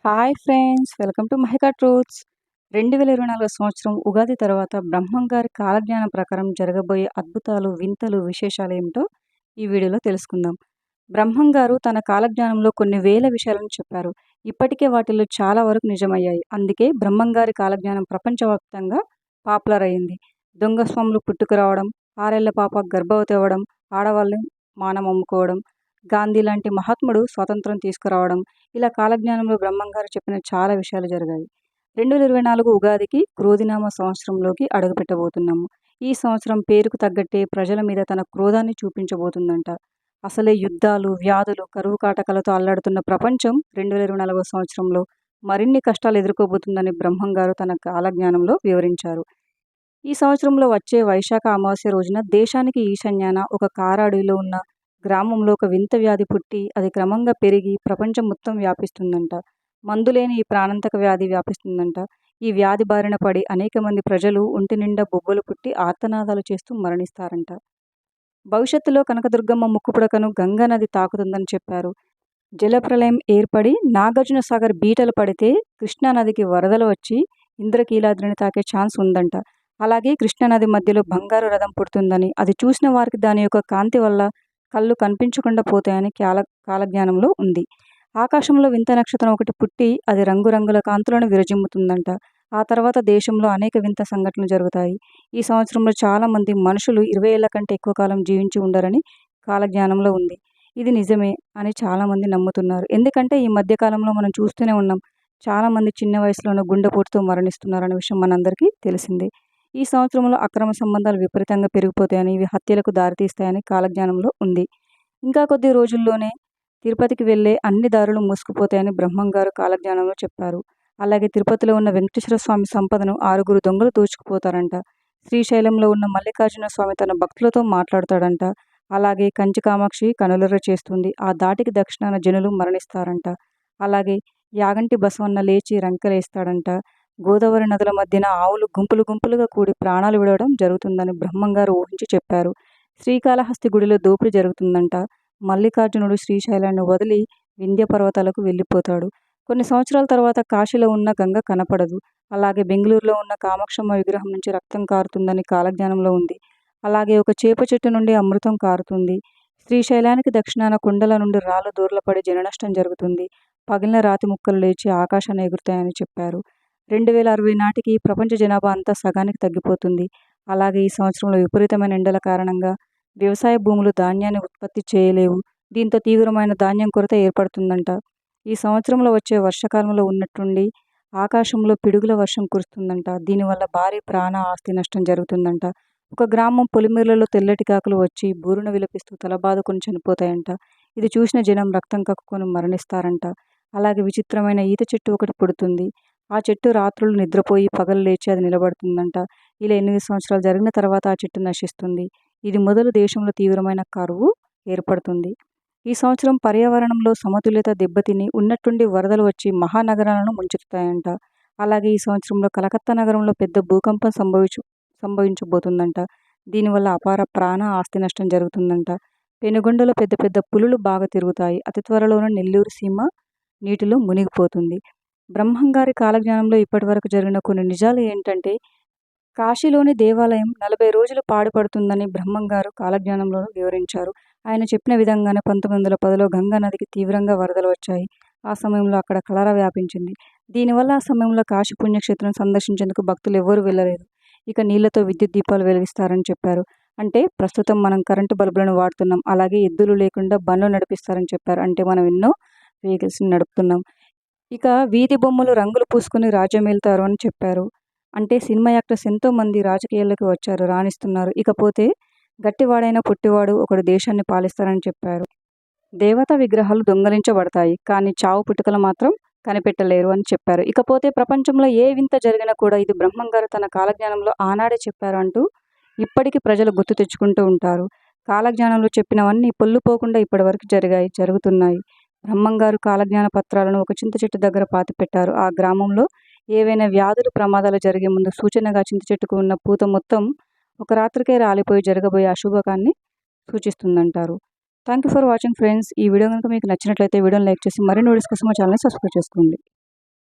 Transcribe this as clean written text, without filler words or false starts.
Hi friends, welcome to Mahika truths. 2024 సంవత్సరం ఉగాది తర్వాత బ్రహ్మం గారి కాలజ్ఞానం ప్రకారం జరగబోయే అద్భుతాలు, వింతలు, విశేషాలు ఏమిటో ఈ వీడియోలో తెలుసుకుందాం. బ్రహ్మం గారు తన కాలజ్ఞానంలో కొన్ని వేల విషయాలను చెప్పారు. ఇప్పటికే వాటిల్లో చాలా వరకు నిజమయ్యాయి. అందుకే బ్రహ్మం గారి కాలజ్ఞానం ప్రపంచవ్యాప్తంగా పాపులర్ అయింది. దొంగ స్వాములు పుట్టుకురావడం, 6 ఏళ్ల పాప గర్భవతి అవ్వడం, ఆడవాళ్ళని మానం అమ్ముకోవడం, గాంధీ లాంటి మహాత్ముడు స్వాతంత్రం తీసుకురావడం, ఇలా కాలజ్ఞానంలో బ్రహ్మంగారు చెప్పిన చాలా విషయాలు జరిగాయి. 2024 ఉగాదికి క్రోధినామ సంవత్సరంలోకి అడుగుపెట్టబోతున్నాము. ఈ సంవత్సరం పేరుకు తగ్గట్టే ప్రజల మీద తన క్రోధాన్ని చూపించబోతుందంట. అసలే యుద్ధాలు, వ్యాధులు, కరువు కాటకాలతో అల్లాడుతున్న ప్రపంచం 2024 సంవత్సరంలో మరిన్ని కష్టాలు ఎదుర్కోబోతుందని బ్రహ్మంగారు తన కాలజ్ఞానంలో వివరించారు. ఈ సంవత్సరంలో వచ్చే వైశాఖ అమావాస్య రోజున దేశానికి ఈశాన్యాన ఒక కారాడులో ఉన్న గ్రామంలో ఒక వింత వ్యాధి పుట్టి అది క్రమంగా పెరిగి ప్రపంచం మొత్తం వ్యాపిస్తుందంట. మందులేని ఈ ప్రాణాంతక వ్యాధి వ్యాపిస్తుందంట. ఈ వ్యాధి బారిన పడి అనేక మంది ప్రజలు ఒంటి నిండా బొబ్బలు పుట్టి ఆర్తనాదాలు చేస్తూ మరణిస్తారంట. భవిష్యత్తులో కనకదుర్గమ్మ ముక్కుపుడకను గంగా నది తాకుతుందని చెప్పారు. జలప్రలయం ఏర్పడి నాగార్జున సాగర్ బీటలు పడితే కృష్ణానదికి వరదలు వచ్చి ఇంద్రకీలాద్రిని తాకే ఛాన్స్ ఉందంట. అలాగే కృష్ణానది మధ్యలో బంగారు రథం పుడుతుందని, అది చూసిన వారికి దాని యొక్క కాంతి వల్ల కళ్ళు కనిపించకుండా పోతాయని కాలజ్ఞానంలో ఉంది. ఆకాశంలో వింత నక్షత్రం ఒకటి పుట్టి అది రంగురంగుల కాంతులను విరజిమ్ముతుందంట. ఆ తర్వాత దేశంలో అనేక వింత సంఘటనలు జరుగుతాయి. ఈ సంవత్సరంలో చాలామంది మనుషులు 20 ఏళ్ల కంటే ఎక్కువ కాలం జీవించి ఉండరని కాలజ్ఞానంలో ఉంది. ఇది నిజమే అని చాలామంది నమ్ముతున్నారు. ఎందుకంటే ఈ మధ్యకాలంలో మనం చూస్తూనే ఉన్నాం, చాలామంది చిన్న వయసులోనే గుండెపోటుతో మరణిస్తున్నారనే విషయం మనందరికీ తెలిసిందే. ఈ సంవత్సరంలో అక్రమ సంబంధాలు విపరీతంగా పెరిగిపోతాయని, ఇవి హత్యలకు దారితీస్తాయని కాలజ్ఞానంలో ఉంది. ఇంకా కొద్ది రోజుల్లోనే తిరుపతికి వెళ్ళే అన్ని దారులు మూసుకుపోతాయని బ్రహ్మంగారు కాలజ్ఞానంలో చెప్పారు. అలాగే తిరుపతిలో ఉన్న వెంకటేశ్వర స్వామి సంపదను 6 దొంగలు దోచుకుపోతారంట. శ్రీశైలంలో ఉన్న మల్లికార్జున స్వామి తన భక్తులతో మాట్లాడతాడంట. అలాగే కంచి కామాక్షి కనులెర్ర చేస్తుంది. ఆ దాటికి దక్షిణాన జనులు మరణిస్తారంట. అలాగే యాగంటి బసవన్న లేచి రంకెలేస్తాడంట. గోదావరి నదుల మధ్యన ఆవులు గుంపులు గుంపులుగా కూడి ప్రాణాలు విడవడం జరుగుతుందని బ్రహ్మంగారు ఊహించి చెప్పారు. శ్రీకాళహస్తి గుడిలో దోపిడీ జరుగుతుందంట. మల్లికార్జునుడు శ్రీశైలాన్ని వదిలి వింధ్య పర్వతాలకు వెళ్ళిపోతాడు. కొన్ని సంవత్సరాల తర్వాత కాశీలో ఉన్న గంగ కనపడదు. అలాగే బెంగళూరులో ఉన్న కామాక్షమ్మ విగ్రహం నుంచి రక్తం కారుతుందని కాలజ్ఞానంలో ఉంది. అలాగే ఒక చేప చెట్టు నుండి అమృతం కారుతుంది. శ్రీశైలానికి దక్షిణాన కొండల నుండి రాళ్ళు దూర్లపడి జననష్టం జరుగుతుంది. పగిలిన రాతి ముక్కలు లేచి ఆకాశాన్ని ఎగురుతాయని చెప్పారు. 2060 నాటికి ప్రపంచ జనాభా అంతా సగానికి తగ్గిపోతుంది. అలాగే ఈ సంవత్సరంలో విపరీతమైన ఎండల కారణంగా వ్యవసాయ భూములు ధాన్యాన్ని ఉత్పత్తి చేయలేవు. దీంతో తీవ్రమైన ధాన్యం కొరత ఏర్పడుతుందంట. ఈ సంవత్సరంలో వచ్చే వర్షాకాలంలో ఉన్నట్టుండి ఆకాశంలో పిడుగుల వర్షం కురుస్తుందంట. దీనివల్ల భారీ ప్రాణ ఆస్తి నష్టం జరుగుతుందంట. ఒక గ్రామం పొలిమేరలలో తెల్లటి కాకులు వచ్చి బూరున విలపిస్తూ తలబాదుకొని చనిపోతాయంట. ఇది చూసిన జనం రక్తం కక్కుకొని మరణిస్తారంట. అలాగే విచిత్రమైన ఈత చెట్టు ఒకటి పుడుతుంది. ఆ చెట్టు రాత్రులు నిద్రపోయి పగలు లేచి అది నిలబడుతుందంట. ఇలా 8 సంవత్సరాలు జరిగిన తర్వాత ఆ చెట్టు నశిస్తుంది. ఇది మొదలు దేశంలో తీవ్రమైన కరువు ఏర్పడుతుంది. ఈ సంవత్సరం పర్యావరణంలో సమతుల్యత దెబ్బతిని ఉన్నట్టుండి వరదలు వచ్చి మహానగరాలను ముంచెత్తుతాయంట. అలాగే ఈ సంవత్సరంలో కలకత్తా నగరంలో పెద్ద భూకంపం సంభవించబోతుందంట. దీనివల్ల అపార ప్రాణ ఆస్తి నష్టం జరుగుతుందంట. పెనుగొండలో పెద్ద పెద్ద పులులు బాగా తిరుగుతాయి. అతి త్వరలోనే నెల్లూరు సీమ నీటిలో మునిగిపోతుంది. బ్రహ్మంగారి కాలజ్ఞానంలో ఇప్పటివరకు జరిగిన కొన్ని నిజాలు ఏంటంటే, కాశీలోని దేవాలయం 40 రోజులు పాడుపడుతుందని బ్రహ్మంగారు కాలజ్ఞానంలో వివరించారు. ఆయన చెప్పిన విధంగానే 1910లో గంగా నదికి తీవ్రంగా వరదలు వచ్చాయి. ఆ సమయంలో అక్కడ కలరా వ్యాపించింది. దీనివల్ల ఆ సమయంలో కాశీ పుణ్యక్షేత్రం సందర్శించేందుకు భక్తులు ఎవ్వరూ వెళ్ళలేదు. ఇక నీళ్లతో విద్యుత్ దీపాలు వెలిగిస్తారని చెప్పారు. అంటే ప్రస్తుతం మనం కరెంటు బల్బులను వాడుతున్నాం. అలాగే ఎద్దులు లేకుండా బండ్లు నడిపిస్తారని చెప్పారు. అంటే మనం ఎన్నో వెహికల్స్ని నడుపుతున్నాం. ఇక వీధి బొమ్మలు రంగులు పూసుకొని రాజ్యమేలుతారు అని చెప్పారు. అంటే సినిమా యాక్టర్స్ ఎంతోమంది రాజకీయాల్లోకి వచ్చారు, రాణిస్తున్నారు. ఇకపోతే గట్టివాడైన పొట్టివాడు ఒకడు దేశాన్ని పాలిస్తారని చెప్పారు. దేవతా విగ్రహాలు దొంగలించబడతాయి, కానీ చావు పుట్టుకలు మాత్రం కనిపెట్టలేరు అని చెప్పారు. ఇకపోతే ప్రపంచంలో ఏ వింత జరిగినా కూడా ఇది బ్రహ్మంగారు తన కాలజ్ఞానంలో ఆనాడే చెప్పారు అంటూ ఇప్పటికీ ప్రజలు గుర్తు తెచ్చుకుంటూ ఉంటారు. కాలజ్ఞానంలో చెప్పినవన్నీ పొల్లుపోకుండా ఇప్పటివరకు జరుగుతున్నాయి. బ్రహ్మంగారు కాలజ్ఞాన పత్రాలను ఒక చింత చెట్టు దగ్గర పాతిపెట్టారు. ఆ గ్రామంలో ఏవైనా వ్యాధులు, ప్రమాదాలు జరిగే ముందు సూచనగా చింత చెట్టుకు ఉన్న పూత మొత్తం ఒక రాత్రికే రాలిపోయి జరగబోయే అశుభకాన్ని సూచిస్తుందంటారు. Thank you for watching friends. ఈ వీడియో కనుక మీకు నచ్చినట్లయితే వీడియోని లైక్ చేసి మరిన్ని వీడియోస్ కోసం మా ఛానల్ని సబ్స్క్రైబ్ చేసుకోండి.